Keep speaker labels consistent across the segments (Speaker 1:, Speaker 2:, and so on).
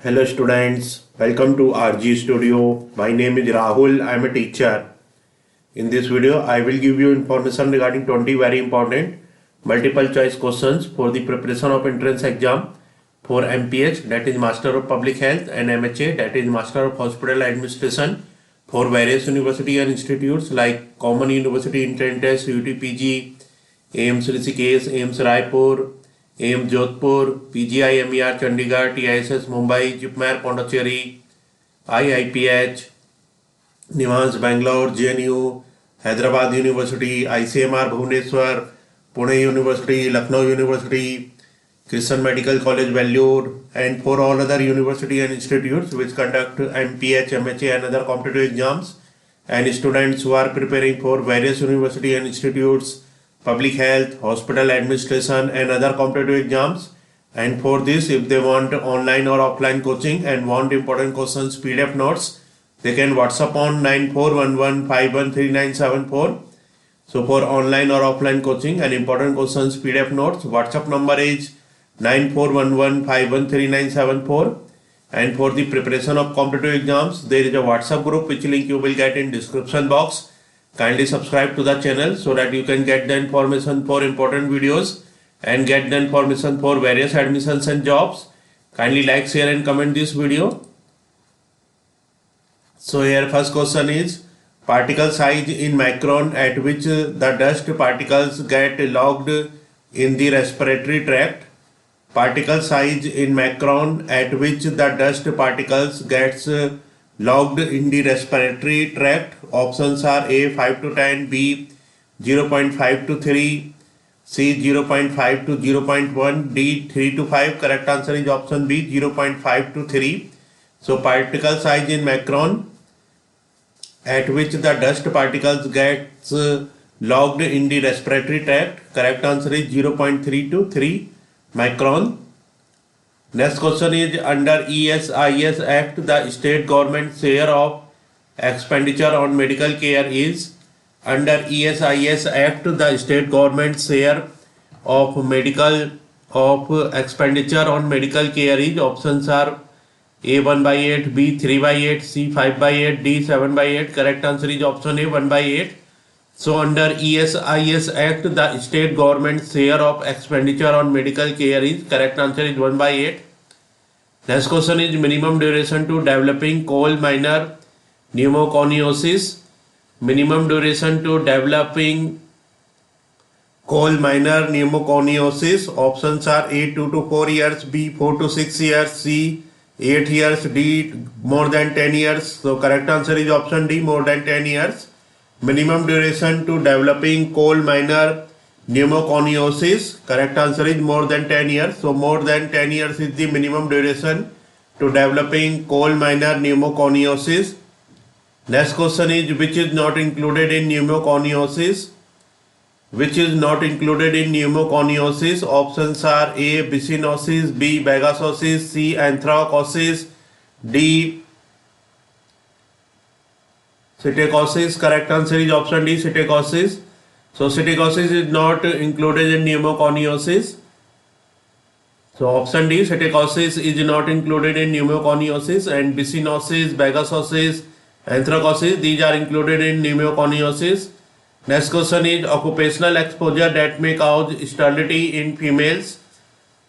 Speaker 1: Hello students, welcome to RG Studio. My name is Rahul. I am a teacher. In this video, I will give you information regarding 20 very important multiple choice questions for the preparation of entrance exam for MPH, that is Master of Public Health, and MHA, that is Master of Hospital Administration, for various university and institutes like Common University Entrance Test, UTPG, AIMS Rishikesh, AIMS Raipur, AIMS Jodhpur, PGI MER Chandigarh, TISS Mumbai, JIPMER Pondicherry, IIPH, निवांस Bangalore, JNU, Hyderabad University, ICMR Bhubaneswar, Pune University, Lucknow University, Christian Medical College Vellore, and for all other university and institutes which conduct MPH, MHA and other competitive exams, and students who are preparing for various university and institutes, public health, hospital administration and other competitive exams. And for this, if they want online or offline coaching and want important questions PDF notes, they can WhatsApp on 9411513974. So for online or offline coaching and important questions PDF notes, WhatsApp number is 9411513974. And for the preparation of competitive exams, there is a WhatsApp group which link you will get in description box. Kindly subscribe to the channel so that you can get the information for important videos and get the information for various admissions and jobs. Kindly like, share and comment this video. So here first question is particle size in micron at which the dust particles get logged in the respiratory tract. Particle size in micron at which the dust particles gets logged in the respiratory tract. Options are A 5 to 10, B 0.5 to 3, C 0.5 to 0.1, D 3 to 5. Correct answer is option B 0.5 to 3. So particle size in micron at which the dust particles gets logged in the respiratory tract. Correct answer is 0.3 to 3 micron. Next question is under ESIS Act the state government share of expenditure on medical care is. Under ESIS Act the state government share of expenditure on medical care is. Options are A 1/8, B 3/8, C 5/8, D 7/8. Correct answer is option A 1/8. So under ESIS Act the state government share of expenditure on medical care is. Correct answer is 1/8. Next question is minimum duration to developing coal minor pneumoconiosis. Minimum duration to developing coal minor pneumoconiosis. Options are A 2 to 4 years, B 4 to 6 years, C 8 years, D more than 10 years. So correct answer is option D, more than 10 years. Minimum duration to developing coal minor pneumoconiosis. Correct answer is more than 10 years. So more than 10 years is the minimum duration to developing coal minor pneumoconiosis. Next question is which is not included in pneumoconiosis? Which is not included in pneumoconiosis? Options are A byssinosis, B bagasosis, C anthracosis, D psittacosis. Correct answer is option D, psittacosis. So psittacosis is not included in pneumoconiosis. So option D, psittacosis is not included in pneumoconiosis, and byssinosis, bagasosis, anthracosis, these are included in pneumoconiosis. Next question is occupational exposure that may cause sterility in females.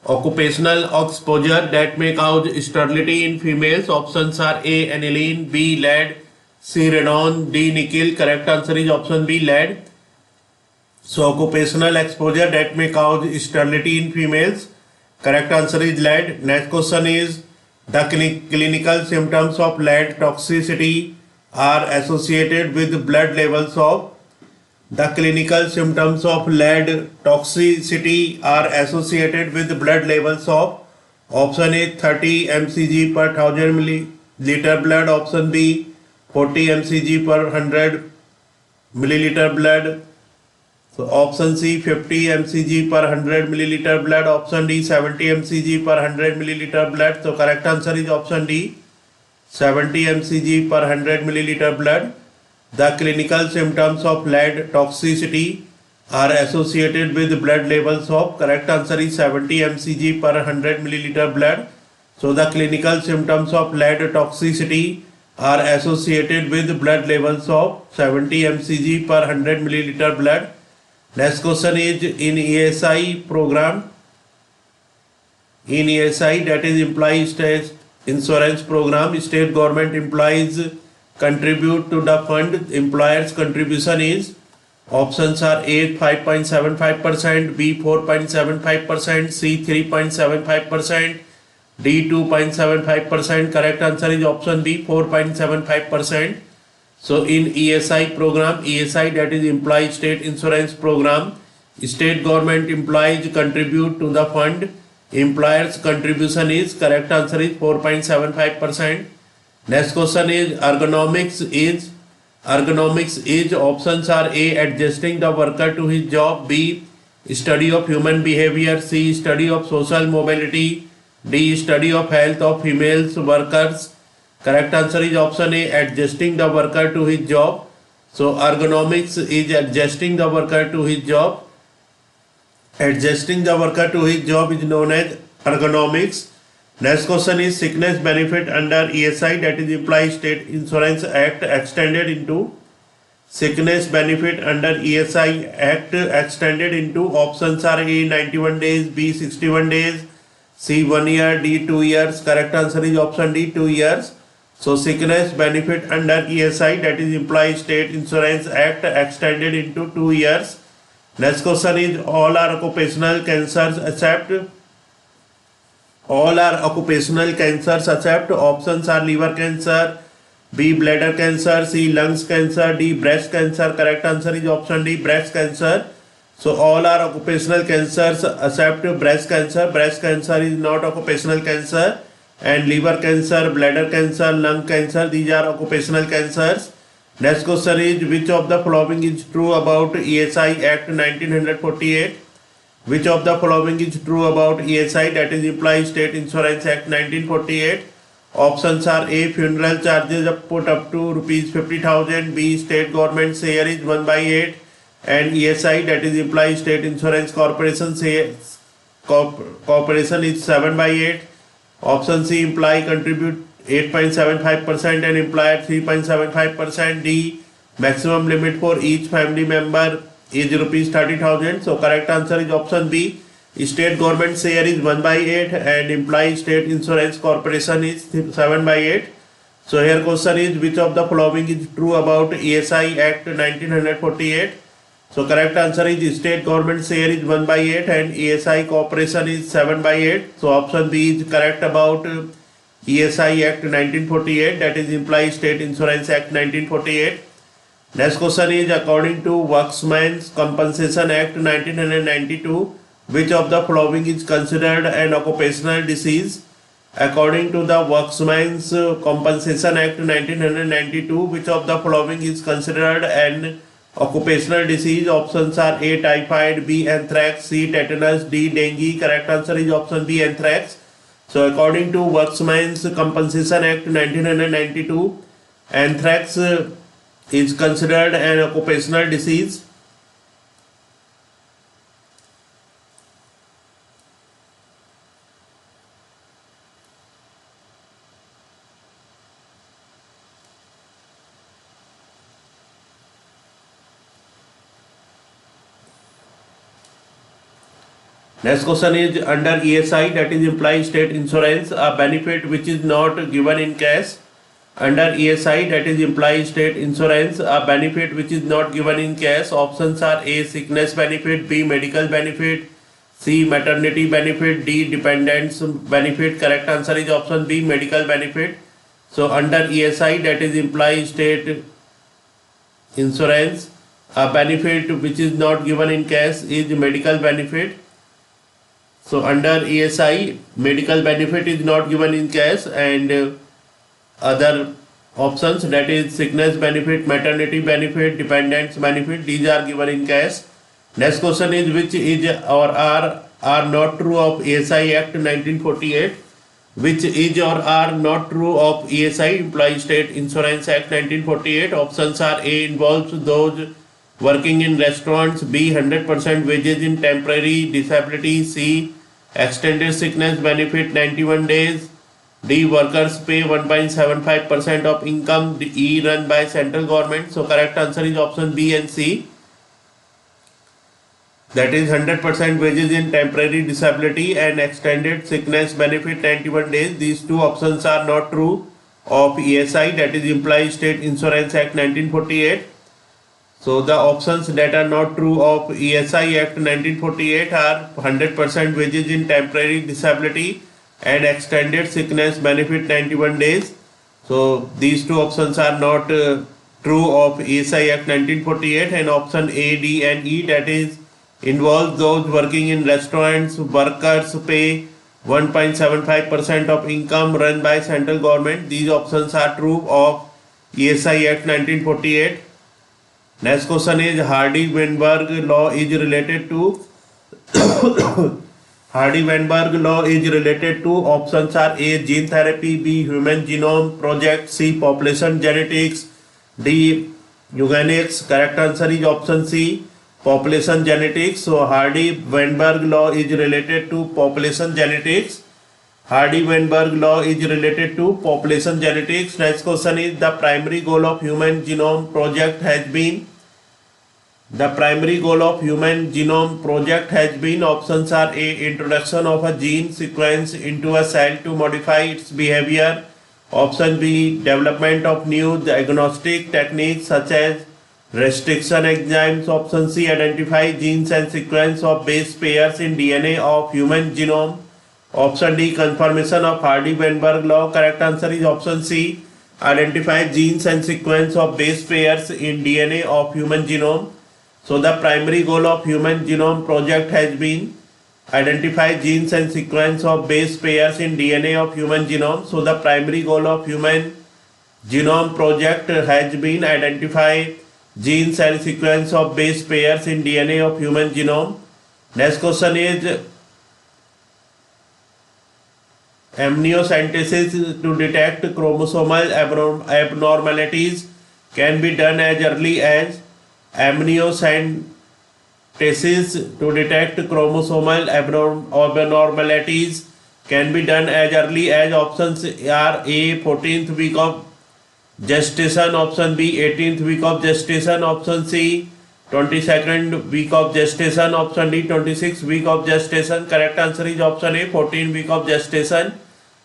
Speaker 1: Occupational exposure that may cause sterility in females. Options are A aniline, B lead, C radon, D nickel. Correct answer is option B lead. So occupational exposure that may cause sterility in females. Correct answer is lead. Next question is the clinical symptoms of lead toxicity are associated with blood levels of. The clinical symptoms of lead toxicity are associated with blood levels of. Option A 30 mcg per 1000 milliliter blood. Option B 40 mcg per 100 milliliter blood. So option C 50 mcg per 100 milliliter blood. Option D 70 mcg per 100 milliliter blood. So correct answer is option D 70 mcg per 100 milliliter blood. The clinical symptoms of lead toxicity are associated with blood levels of. Correct answer is 70 mcg per 100 milliliter blood. So the clinical symptoms of lead toxicity are associated with blood levels of 70 mcg per 100 milliliter blood. Next question is in ESI program. In ESI, that is employee state insurance program, state government employees contribute to the fund. Employers contribution is, options are A 5.75%, B 4.75%, C 3.75%, D 2.75%. Correct answer is option B 4.75%. So in ESI program, ESI, that is employee state insurance program, state government employees contribute to the fund. Employers contribution is, correct answer is 4.75%. Next question is ergonomics is, options are A adjusting the worker to his job, B study of human behavior, C study of social mobility, D study of health of females workers. Correct answer is option A adjusting the worker to his job. So ergonomics is adjusting the worker to his job. Adjusting the worker to his job is known as ergonomics. Next question is sickness benefit under ESI, that is Employee State Insurance Act, extended into. Sickness benefit under ESI Act extended into, options are A 91 days, B 61 days, C 1 year, D 2 years. Correct answer is option D 2 years. So sickness benefit under ESI, that is Employee State Insurance Act, extended into 2 years. Next question is all are occupational cancers except. All are occupational cancers except, options are liver cancer, B bladder cancer, C lungs cancer, D breast cancer. Correct answer is option D breast cancer. So all are occupational cancers except breast cancer. Breast cancer is not occupational cancer, and liver cancer, bladder cancer, lung cancer, these are occupational cancers. Next question is which of the following is true about ESI Act 1948? Which of the following is true about ESI, that is Employee State Insurance Act 1948? Options are A funeral charges put up to rupees 50,000, B state government share is 1/8, and ESI, that is Employee State Insurance Corporation Corporation is 7/8. Option C employee contribute 8.75% and employer 3.75%. D maximum limit for each family member is rupees 30,000. So correct answer is option B. State government share is 1/8 and employee state insurance corporation is 7/8. So here question is which of the following is true about ESI Act 1948? So correct answer is state government share is 1/8 and ESI corporation is 7/8. So option B is correct about ESI Act 1948, that is Employee State Insurance Act 1948. Next question is according to Workmen's Compensation Act 1992, which of the following is considered an occupational disease? According to the Workmen's Compensation Act 1992, which of the following is considered an occupational disease? Options are A typhoid, B anthrax, C tetanus, D dengue. Correct answer is option B anthrax. So according to Workmen's Compensation Act 1992, anthrax is considered an occupational disease. Next question is under ESI, that is Employee State Insurance, a benefit which is not given in cash. Under ESI, that is Employee State Insurance, a benefit which is not given in cash. Options are A sickness benefit, B medical benefit, C maternity benefit, D dependents benefit. Correct answer is option B medical benefit. So under ESI, that is Employee State Insurance, a benefit which is not given in cash is medical benefit. So under ESI, medical benefit is not given in cash, and other options, that is sickness benefit, maternity benefit, dependents benefit, these are given in cash. Next question is which is or are not true of ESI Act 1948? Which is or are not true of ESI, Employee State Insurance Act 1948? Options are A involves those working in restaurants, B 100% wages in temporary disability, C extended sickness benefit 91 days, D. Workers pay 1.75% of income. E. Run by central government. So correct answer is option B and C. That is 100% wages in temporary disability and extended sickness benefit 91 days. These two options are not true of ESI, that is Employee State Insurance Act 1948. So the options that are not true of ESI Act 1948 are 100% wages in temporary disability and extended sickness benefit 91 days. So these two options are not true of ESI Act 1948, and option A, D and E, that is involves those working in restaurants. Workers pay 1.75% of income run by central government. These options are true of ESI Act 1948. Next question is Hardy-Weinberg law is related to Hardy-Weinberg law is related to options are A. Gene therapy, B. Human Genome Project, C. Population genetics, D. Eugenics. Correct answer is option C. Population genetics. So Hardy-Weinberg law is related to population genetics. Hardy-Weinberg law is related to population genetics. Next question is the primary goal of Human Genome Project has been. The primary goal of Human Genome Project has been. Options are A. Introduction of a gene sequence into a cell to modify its behavior. Option B. Development of new diagnostic techniques such as restriction enzymes. Option C. Identify genes and sequence of base pairs in DNA of human genome. Option D. Confirmation of Hardy-Weinberg law. Correct answer is option C. Identify genes and sequence of base pairs in DNA of human genome. So the primary goal of Human Genome Project has been identify genes and sequence of base pairs in DNA of human genome. So the primary goal of Human Genome Project has been identify genes and sequence of base pairs in DNA of human genome. Next question is amniocentesis to detect chromosomal abnormalities can be done as early as. Amniocentesis to detect chromosomal abnormalities can be done as early as. Options are A. 14th week of gestation, option B. 18th week of gestation, option C. 22nd week of gestation, option D. 26th week of gestation. Correct answer is option A. 14th week of gestation.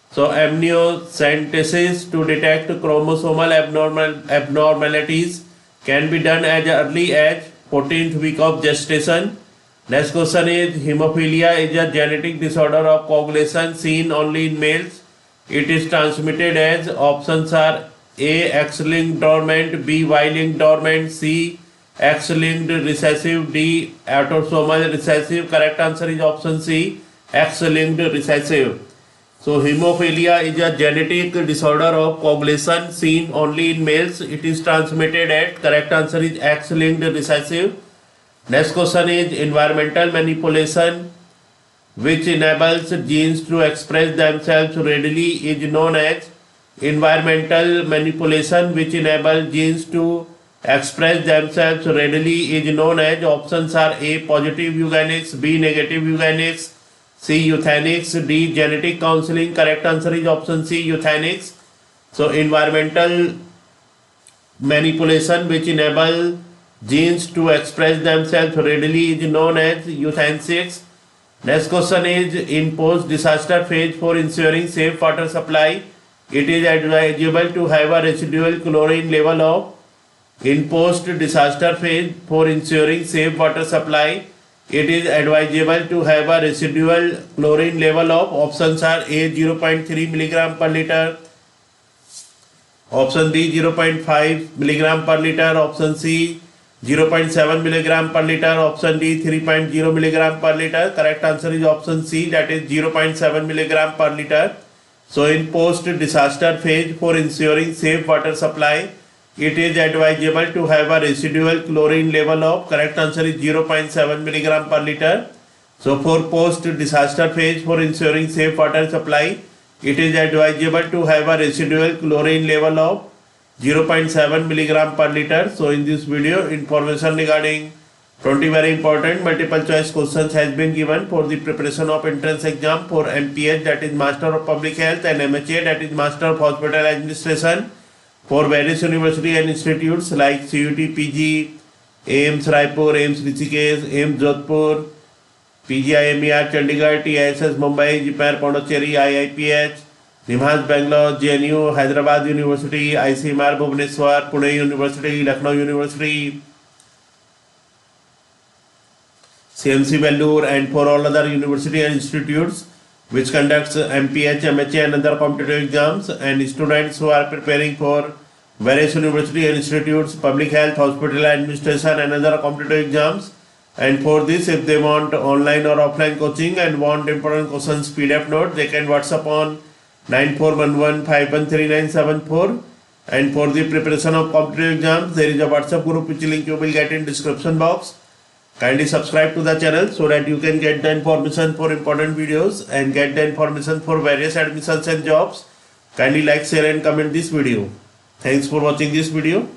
Speaker 1: So amniocentesis to detect chromosomal abnormalities can be done as early as 14th week of gestation. Next question is hemophilia is a genetic disorder of coagulation seen only in males. It is transmitted as. Options are A. X-linked dormant, B. Y-linked dormant, C. X-linked recessive, D. Autosomal recessive. Correct answer is option C. X-linked recessive. So hemophilia is a genetic disorder of coagulation seen only in males. It is transmitted at. Correct answer is X-linked recessive. Next question is environmental manipulation which enables genes to express themselves readily is known as. Environmental manipulation which enables genes to express themselves readily is known as. Options are A. Positive eugenics, B. Negative eugenics, C. Euthanics, D. Genetic counseling. Correct answer is option C. Euthanics. So environmental manipulation which enable genes to express themselves readily is known as euthanasia. Next question is in post-disaster phase for ensuring safe water supply, it is advisable to have a residual chlorine level of. In post-disaster phase for ensuring safe water supply, it is advisable to have a residual chlorine level of. Options are A. 0.3 milligram per liter, option B. 0.5 milligram per liter, option C. 0.7 milligram per liter, option D. 3.0 milligram per liter. Correct answer is option C, that is 0.7 milligram per liter. So in post-disaster phase for ensuring safe water supply, it is advisable to have a residual chlorine level of. Correct answer is 0.7 milligram per liter. So for post-disaster phase for ensuring safe water supply, it is advisable to have a residual chlorine level of 0.7 milligram per liter. So in this video, information regarding 20 very important multiple choice questions has been given for the preparation of entrance exam for MPH, that is Master of Public Health, and MHA, that is Master of Hospital Administration, for various university and institutes like CUT PG, AIMS Raipur, AIMS Rishikesh, AIMS Jodhpur, PGIMER Chandigarh, TISS Mumbai, JIPMER Pondicherry, IIPH, NIMHANS Bangalore, JNU, Hyderabad University, ICMR Bhubaneswar, Pune University, Lucknow University, CMC Vellore, and for all other university and institutes which conducts MPH, MHA and other competitive exams, and students who are preparing for various university and institutes, public health, hospital administration and other competitive exams. And for this, if they want online or offline coaching and want important questions PDF note, they can WhatsApp on 9411513974. And for the preparation of competitive exams, there is a WhatsApp group which link you will get in description box. Kindly subscribe to the channel so that you can get the information for important videos and get the information for various admissions and jobs. Kindly like, share and comment this video. Thanks for watching this video.